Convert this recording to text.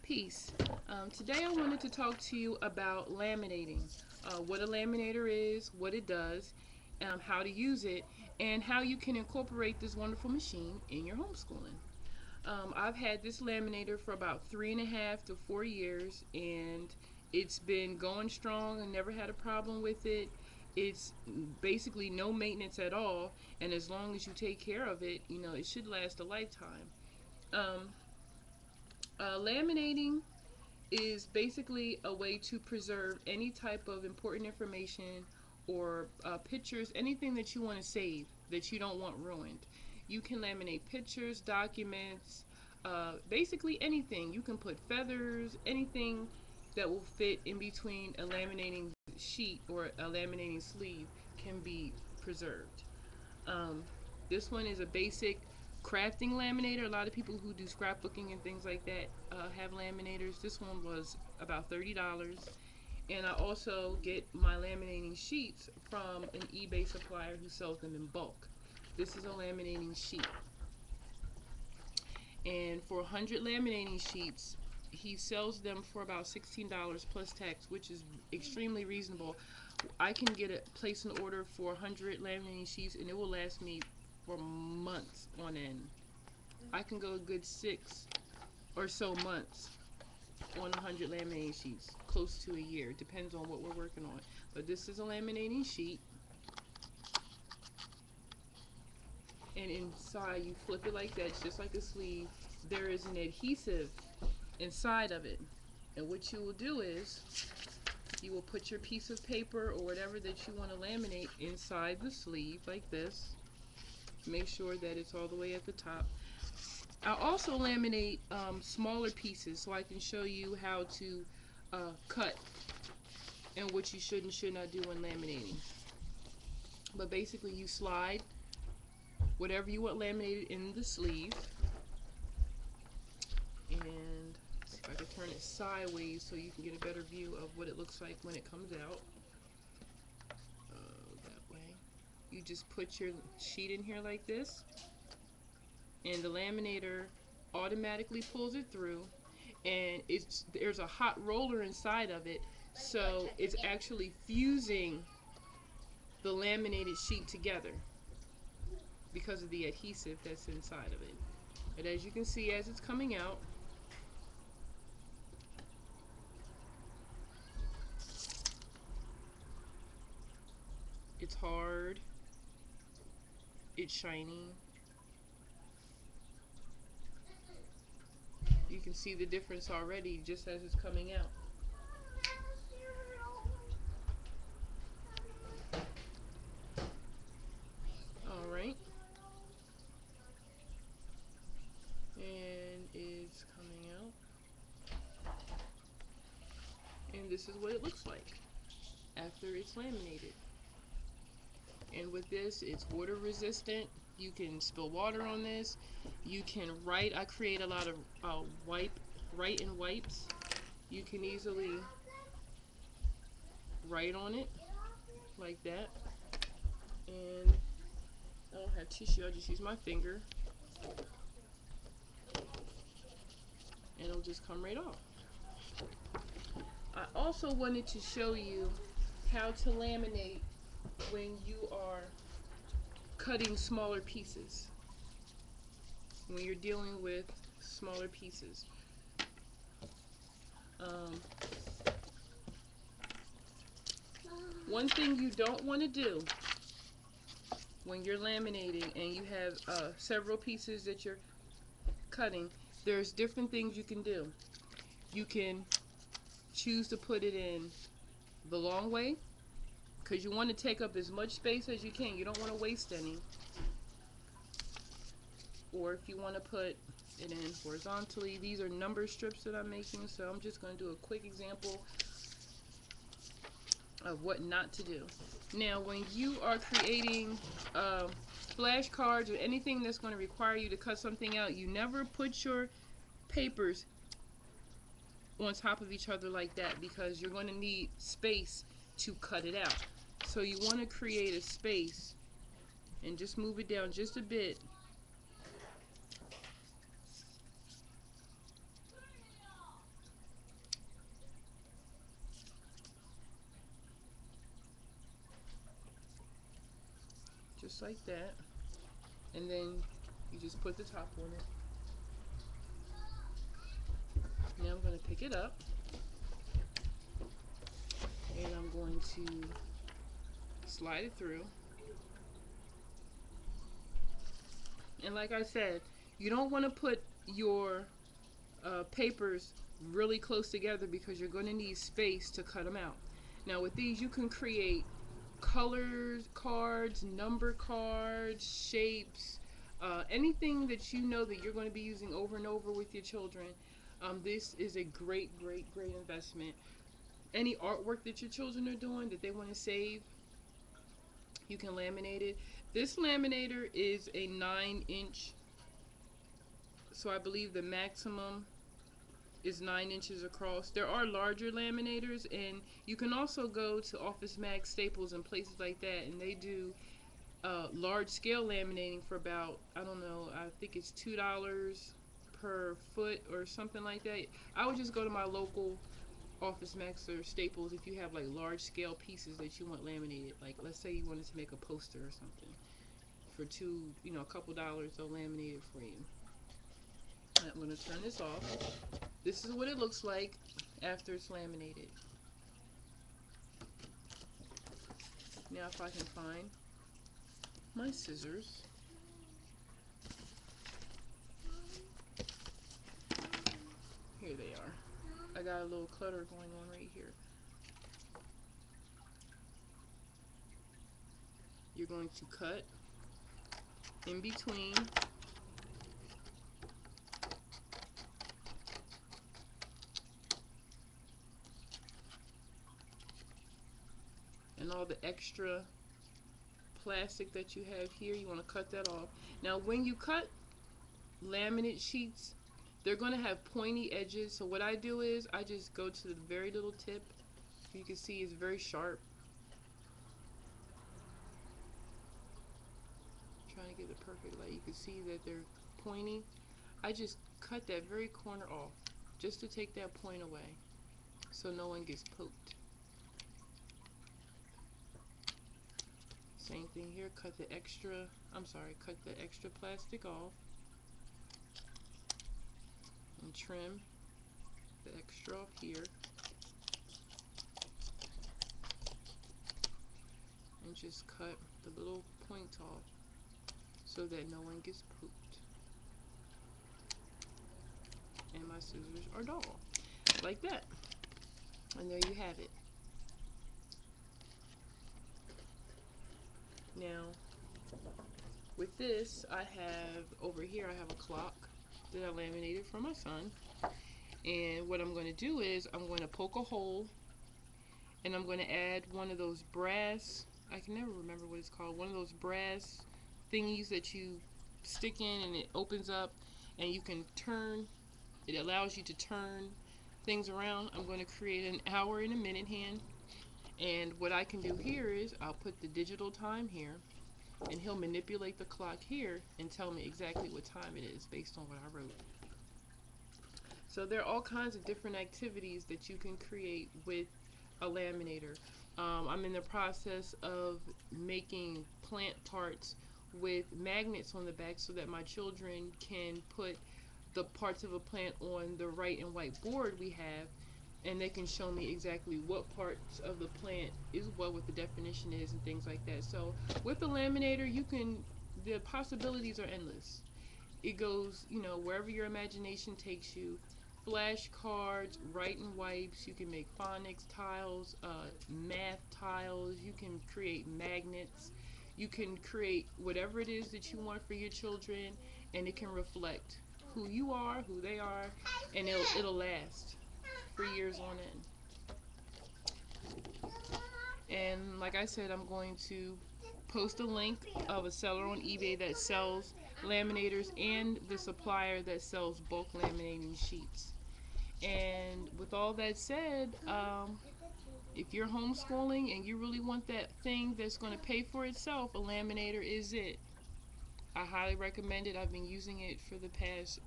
Peace. Today I wanted to talk to you about laminating, what a laminator is, what it does, how to use it, and how you can incorporate this wonderful machine in your homeschooling. I've had this laminator for about 3.5 to 4 years, and it's been going strong. I never had a problem with it. It's basically no maintenance at all, and as long as you take care of it, it should last a lifetime. Um, Laminating is basically a way to preserve any type of important information or pictures, anything that you want to save that you don't want ruined. You can laminate pictures, documents, basically anything. You can put feathers, anything that will fit in between a laminating sheet or a laminating sleeve can be preserved. Um, this one is a basic crafting laminator. A lot of people who do scrapbooking and things like that have laminators. This one was about $30. And I also get my laminating sheets from an eBay supplier who sells them in bulk. This is a laminating sheet. And for 100 laminating sheets, he sells them for about $16 plus tax, which is extremely reasonable. I can get place an order for 100 laminating sheets, and it will last me for months on end. I can go a good 6 or so months on 100 laminating sheets, close to a year. Depends on what we're working on. But this is a laminating sheet, and inside you flip it like that. It's just like a sleeve. There is an adhesive inside of it, and what you will do is you will put your piece of paper or whatever that you want to laminate inside the sleeve like this. Make sure that it's all the way at the top. I also laminate smaller pieces so I can show you how to cut and what you should and should not do when laminating. But basically you slide whatever you want laminated in the sleeve, and see if I can turn it sideways so you can get a better view of what it looks like when it comes out. That way. You just put your sheet in here like this, and the laminator automatically pulls it through, and there's a hot roller inside of it, so it's actually fusing the laminated sheet together because of the adhesive that's inside of it. And as you can see, as it's coming out, it's hard, it's shiny. You can see the difference already just as it's coming out. Alright. And it's coming out. And this is what it looks like after it's laminated. And with this, it's water resistant. You can spill water on this. You can write. I create a lot of write and wipes. You can easily write on it like that. And I don't have tissue. I just use my finger, and it'll just come right off. I also wanted to show you how to laminate when you are cutting smaller pieces, when you're dealing with smaller pieces. One thing you don't want to do when you're laminating and you have several pieces that you're cutting, there's different things you can do. You can choose to put it in the long way, because you want to take up as much space as you can. You don't want to waste any. Or if you want to put it in horizontally, these are number strips that I'm making, so I'm just going to do a quick example of what not to do. Now, when you are creating flashcards or anything that's going to require you to cut something out, you never put your papers on top of each other like that, because you're going to need space to cut it out. So you want to create a space and just move it down just a bit. just like that, and then you just put the top on it. Now I'm going to pick it up, and I'm going to slide it through. And like I said, you don't want to put your papers really close together because you're going to need space to cut them out. Now with these, you can create colors, cards, number cards, shapes, anything that you know that you're going to be using over and over with your children. This is a great, great, great investment. Any artwork that your children are doing that they want to save, you can laminate it. This laminator is a 9-inch, so I believe the maximum is 9 inches across. There are larger laminators, and you can also go to Office Max, Staples, and places like that, and they do large scale laminating for about, I don't know, I think it's $2 per foot or something like that. I would just go to my local Office Max or Staples if you have like large scale pieces that you want laminated. Like let's say you wanted to make a poster or something. For a couple dollars, they'll laminate it for you. I'm going to turn this off. This is what it looks like after it's laminated. Now if I can find my scissors. Here they are. I got a little clutter going on right here. You're going to cut in between and all the extra plastic that you have here, you want to cut that off. Now when you cut laminate sheets, they're going to have pointy edges, so what I do is I just go to the very little tip. You can see it's very sharp. Trying to get the perfect light. You can see that they're pointy. I just cut that very corner off just to take that point away so no one gets poked. Same thing here, cut the extra plastic off and trim the extra off here and just cut the little points off so that no one gets pooped. And my scissors are dull, like that. And there you have it. Now, with this, I have over here, I have a clock that I laminated for my son. And what I'm going to do is I'm going to poke a hole, and I'm going to add one of those brass, I can never remember what it's called, one of those brass thingies that you stick in and it opens up and you can turn, it allows you to turn things around. I'm going to create an hour and a minute hand. And what I can do here is I'll put the digital time here, and he'll manipulate the clock here and tell me exactly what time it is based on what I wrote. So there are all kinds of different activities that you can create with a laminator. I'm in the process of making plant parts with magnets on the back so that my children can put the parts of a plant on the right and white board we have, and they can show me exactly what parts of the plant is what the definition is and things like that. So with the laminator, the possibilities are endless. It goes, wherever your imagination takes you. Flashcards, writing wipes, you can make phonics tiles, math tiles, you can create magnets, you can create whatever it is that you want for your children, and it can reflect who you are, who they are, and it'll last for years on end. And like I said, I'm going to post a link of a seller on eBay that sells laminators and the supplier that sells bulk laminating sheets. And with all that said, if you're homeschooling and you really want that thing that's going to pay for itself, a laminator is it. I highly recommend it. I've been using it for the past